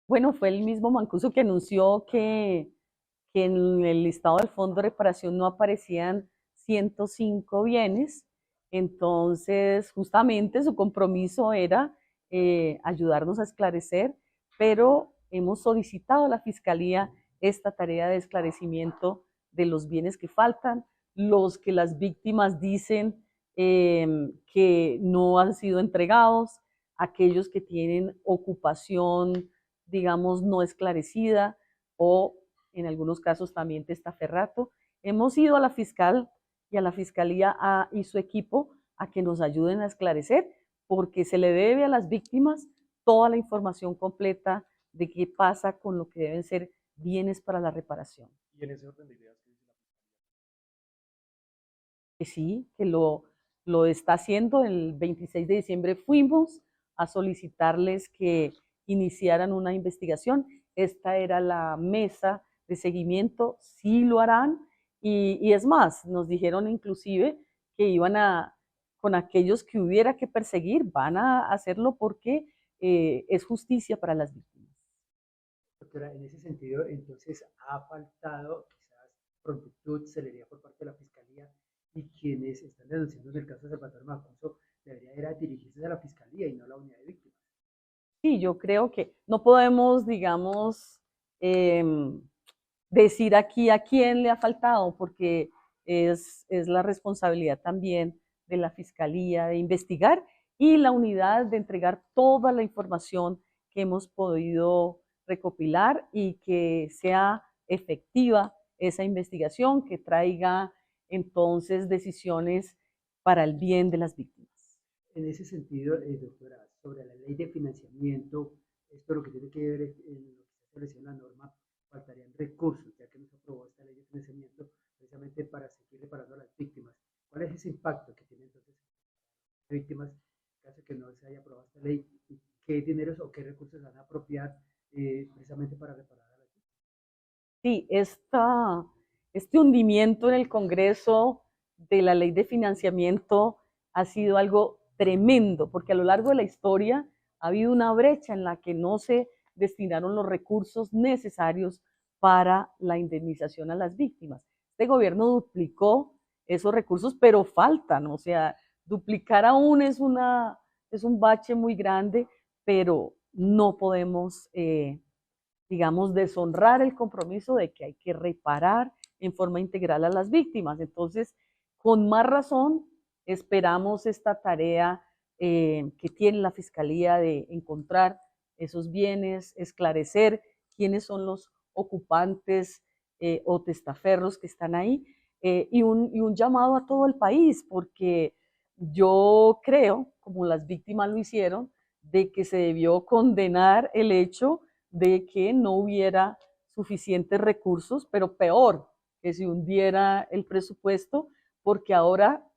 Bueno, fue el mismo Mancuso que anunció que en el listado del Fondo de Reparación no aparecían 105 bienes. Entonces, justamente su compromiso era ayudarnos a esclarecer, pero hemos solicitado a la Fiscalía esta tarea de esclarecimiento de los bienes que faltan, los que las víctimas dicen que no han sido entregados, aquellos que tienen ocupación, digamos, no esclarecida o en algunos casos también testaferrato. Hemos ido a la fiscal y a la fiscalía y su equipo a que nos ayuden a esclarecer, porque se le debe a las víctimas toda la información completa de qué pasa con lo que deben ser bienes para la reparación. Y en ese orden de ideas, ¿qué dice la Que sí, que lo está haciendo. El 26 de diciembre fuimos a solicitarles que iniciaran una investigación. Esta era la mesa de seguimiento, sí lo harán. Y es más, nos dijeron inclusive que iban con aquellos que hubiera que perseguir, van a hacerlo porque es justicia para las víctimas. doctora? En ese sentido, entonces, ha faltado quizás prontitud, celeridad por parte de la Fiscalía y quienes están denunciando en el caso de Salvatore Mancuso debería ir a dirigirse a la Fiscalía y no a la unidad de víctimas. Sí, yo creo que no podemos, digamos, eh, decir aquí a quién le ha faltado, porque es la responsabilidad también de la Fiscalía de investigar y la unidad de entregar toda la información que hemos podido recopilar y que sea efectiva esa investigación, que traiga entonces decisiones para el bien de las víctimas. En ese sentido, doctora, sobre la ley de financiamiento, esto lo que tiene que ver en lo que se establece en la norma, faltarían recursos, ya que no se aprobó esta ley de financiamiento precisamente para seguir reparando a las víctimas. ¿Cuál es ese impacto que tiene entonces las víctimas en caso de que no se haya aprobado esta ley? ¿Y qué dineros o qué recursos van a apropiar precisamente para reparar a las víctimas? Sí, este hundimiento en el Congreso de la ley de financiamiento ha sido algo tremendo, porque a lo largo de la historia ha habido una brecha en la que no se destinaron los recursos necesarios para la indemnización a las víctimas. Este gobierno duplicó esos recursos, pero faltan, o sea, duplicar aún es un bache muy grande, pero no podemos digamos, deshonrar el compromiso de que hay que reparar en forma integral a las víctimas. Entonces, con más razón, esperamos esta tarea que tiene la Fiscalía de encontrar esos bienes, esclarecer quiénes son los ocupantes o testaferros que están ahí, y un llamado a todo el país, porque yo creo, como las víctimas lo hicieron, de que se debió condenar el hecho de que no hubiera suficientes recursos, pero peor, que se hundiera el presupuesto, porque ahora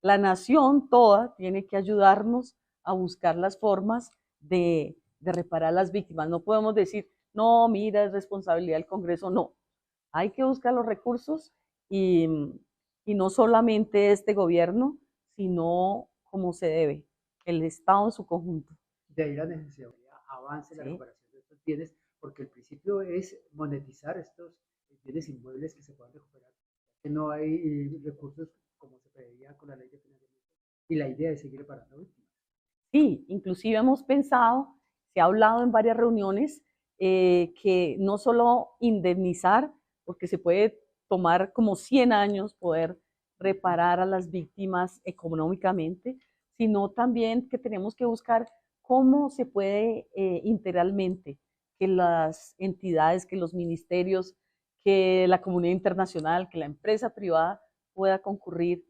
la nación toda tiene que ayudarnos a buscar las formas de reparar a las víctimas. No podemos decir, no, mira, es responsabilidad del Congreso, no. Hay que buscar los recursos y, y no solamente este gobierno, sino como se debe, el Estado en su conjunto. De ahí la necesidad de avance en la ¿Sí? recuperación de estos bienes, porque el principio es monetizar estos bienes inmuebles que se puedan recuperar, que no hay recursos como se pedía con la ley de financiamiento, y la idea es seguir reparando víctimas. Sí, inclusive hemos pensado, se ha hablado en varias reuniones, que no solo indemnizar, porque se puede tomar como 100 años poder reparar a las víctimas económicamente, sino también que tenemos que buscar cómo se puede integralmente que las entidades, que los ministerios, que la comunidad internacional, que la empresa privada pueda concurrir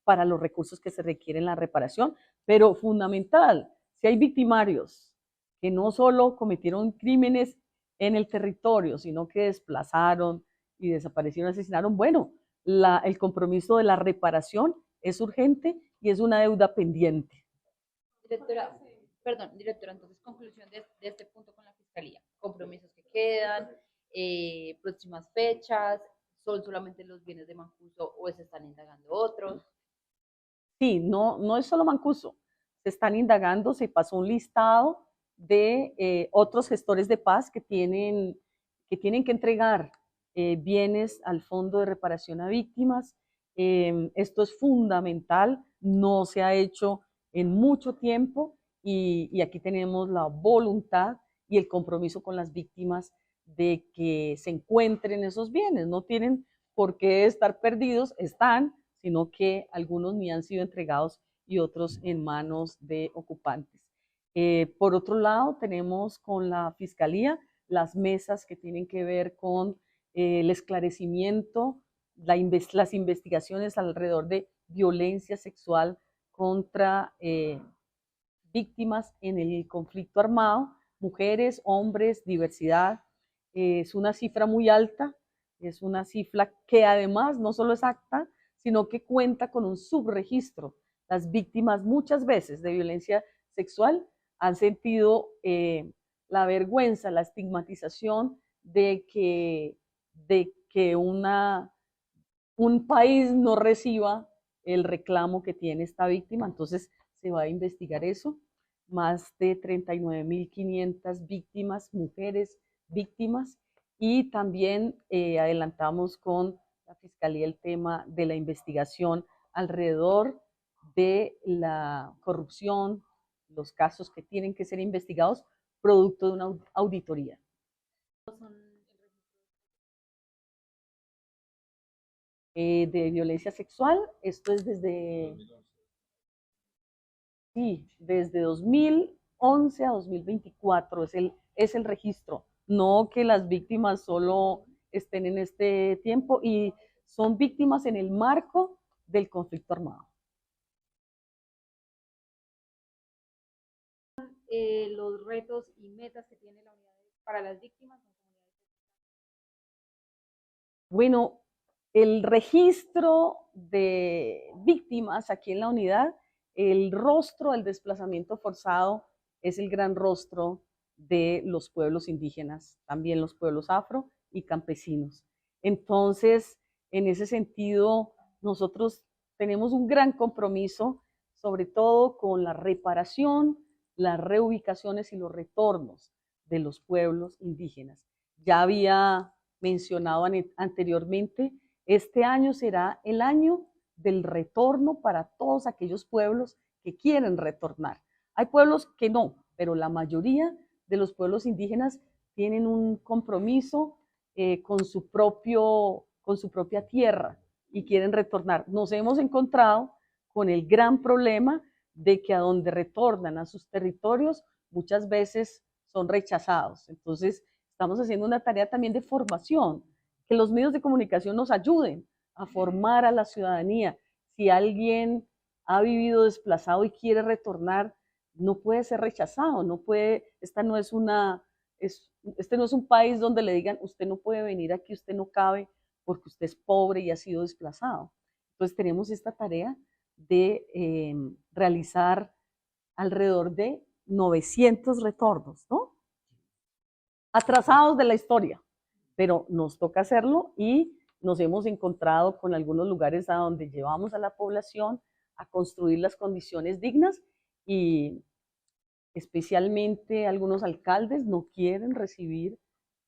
para los recursos que se requieren en la reparación, pero fundamental, si hay victimarios que no solo cometieron crímenes en el territorio, sino que desplazaron y desaparecieron, asesinaron, bueno, el compromiso de la reparación es urgente y es una deuda pendiente. Directora, perdón, directora, entonces conclusión de este punto con la Fiscalía. Compromisos que quedan, próximas fechas, son solamente los bienes de Mancuso o se están indagando otros. Sí, no, no es solo Mancuso, se están indagando, se pasó un listado de otros gestores de paz que tienen que entregar bienes al Fondo de Reparación a Víctimas. Esto es fundamental, no se ha hecho en mucho tiempo y aquí tenemos la voluntad y el compromiso con las víctimas de que se encuentren esos bienes. No tienen por qué estar perdidos, están, sino que algunos ni han sido entregados y otros en manos de ocupantes. Por otro lado, tenemos con la Fiscalía las mesas que tienen que ver con el esclarecimiento, las investigaciones alrededor de violencia sexual contra víctimas en el conflicto armado, mujeres, hombres, diversidad. Es una cifra muy alta, es una cifra que además no solo es acta, sino que cuenta con un subregistro. Las víctimas muchas veces de violencia sexual han sentido la vergüenza, la estigmatización de que un país no reciba el reclamo que tiene esta víctima. Entonces se va a investigar eso. Más de 39.500 víctimas, mujeres víctimas, y también adelantamos con la Fiscalía el tema de la investigación alrededor de la corrupción, los casos que tienen que ser investigados producto de una auditoría. De violencia sexual, esto es desde 2011 a 2024 es el registro, no que las víctimas solo estén en este tiempo, y son víctimas en el marco del conflicto armado. Los retos y metas que tiene la unidad para las víctimas. Bueno, el registro de víctimas aquí en la unidad, el rostro del desplazamiento forzado es el gran rostro de los pueblos indígenas, también los pueblos afro y campesinos. Entonces, en ese sentido, nosotros tenemos un gran compromiso, sobre todo con la reparación, las reubicaciones y los retornos de los pueblos indígenas. Ya había mencionado anteriormente, este año será el año del retorno para todos aquellos pueblos que quieren retornar. Hay pueblos que no, pero la mayoría de los pueblos indígenas tienen un compromiso con su propia tierra y quieren retornar. Nos hemos encontrado con el gran problema de que a donde retornan a sus territorios muchas veces son rechazados. Entonces, estamos haciendo una tarea también de formación, que los medios de comunicación nos ayuden a formar a la ciudadanía. Si alguien ha vivido desplazado y quiere retornar, no puede ser rechazado, no puede, este no es un país donde le digan, usted no puede venir aquí, usted no cabe porque usted es pobre y ha sido desplazado. Entonces tenemos esta tarea de realizar alrededor de 900 retornos, ¿no? Atrasados de la historia, pero nos toca hacerlo y nos hemos encontrado con algunos lugares a donde llevamos a la población a construir las condiciones dignas, y especialmente algunos alcaldes no quieren recibir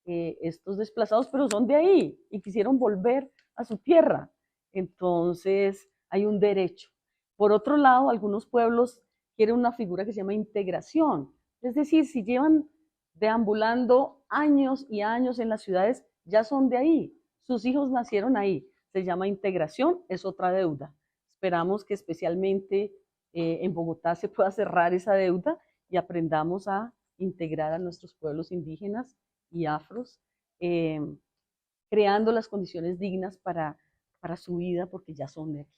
estos desplazados, pero son de ahí y quisieron volver a su tierra. Entonces hay un derecho. Por otro lado, algunos pueblos quieren una figura que se llama integración, es decir, si llevan deambulando años y años en las ciudades, ya son de ahí, sus hijos nacieron ahí, se llama integración, es otra deuda. Esperamos que especialmente en Bogotá se pueda cerrar esa deuda y aprendamos a integrar a nuestros pueblos indígenas y afros, creando las condiciones dignas para su vida, porque ya son de aquí.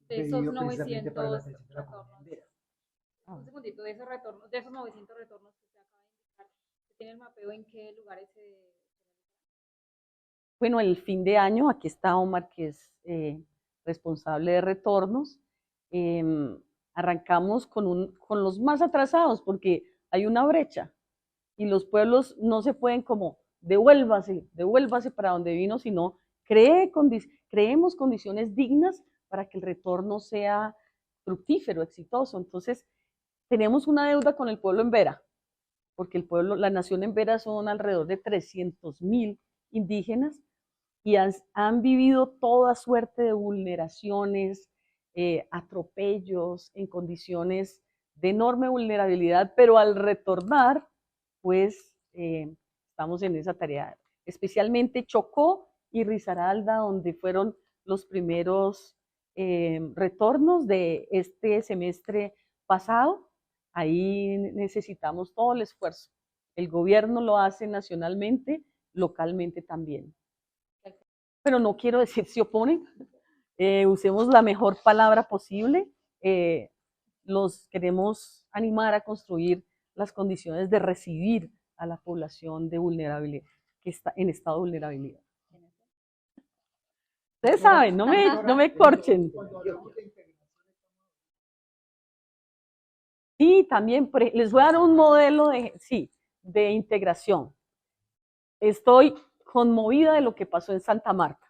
De esos 900 retornos. Un segundito, de esos 900 retornos que se acaba de indicar, ¿se tiene el mapeo en qué lugares se... Bueno, el fin de año, aquí está Omar, que es responsable de retornos. Arrancamos con los más atrasados, porque hay una brecha y los pueblos no se pueden como devuélvase para donde vino, sino creemos condiciones dignas para que el retorno sea fructífero, exitoso. Entonces, tenemos una deuda con el pueblo en Vera, porque el pueblo, la nación embera son alrededor de 300.000 indígenas y han vivido toda suerte de vulneraciones, atropellos en condiciones de enorme vulnerabilidad, pero al retornar, pues estamos en esa tarea, especialmente Chocó y Risaralda, donde fueron los primeros retornos de este semestre pasado. Ahí necesitamos todo el esfuerzo. El gobierno lo hace nacionalmente, localmente también. Pero no quiero decir se oponen, usemos la mejor palabra posible. Los queremos animar a construir las condiciones de recibir a la población de vulnerabilidad, que está en estado de vulnerabilidad. Ustedes saben, no me corchen. Sí, también les voy a dar un modelo de integración. Estoy conmovida de lo que pasó en Santa Marta.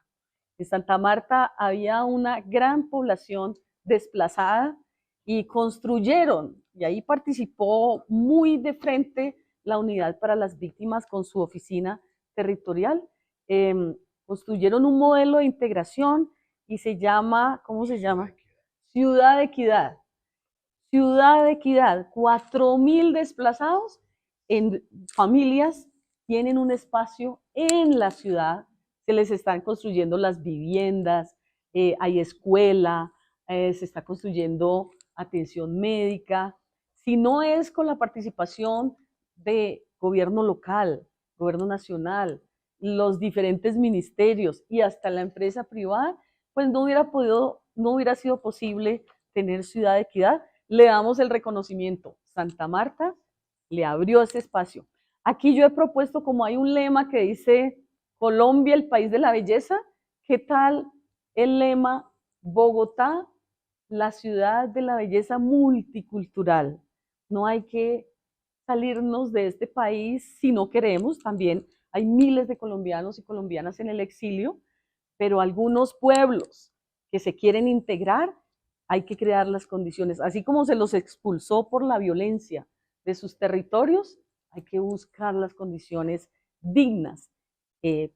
En Santa Marta había una gran población desplazada y construyeron, y ahí participó muy de frente la Unidad para las Víctimas con su oficina territorial. Construyeron un modelo de integración y se llama, ¿cómo se llama? Ciudad de Equidad. Ciudad de Equidad, 4.000 desplazados en familias tienen un espacio en la ciudad, se les están construyendo las viviendas, hay escuela, se está construyendo atención médica. Si no es con la participación de gobierno local, gobierno nacional, los diferentes ministerios y hasta la empresa privada, pues no hubiera sido posible tener Ciudad de Equidad. Le damos el reconocimiento. Santa Marta le abrió ese espacio. Aquí yo he propuesto, como hay un lema que dice Colombia, el país de la belleza, ¿qué tal el lema Bogotá, la ciudad de la belleza multicultural? No hay que salirnos de este país si no queremos. También hay miles de colombianos y colombianas en el exilio, pero algunos pueblos que se quieren integrar, hay que crear las condiciones. Así como se los expulsó por la violencia de sus territorios, hay que buscar las condiciones dignas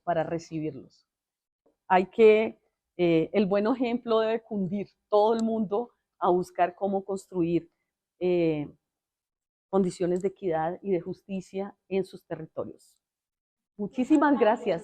para recibirlos. El buen ejemplo debe cundir todo el mundo a buscar cómo construir condiciones de equidad y de justicia en sus territorios. Muchísimas gracias.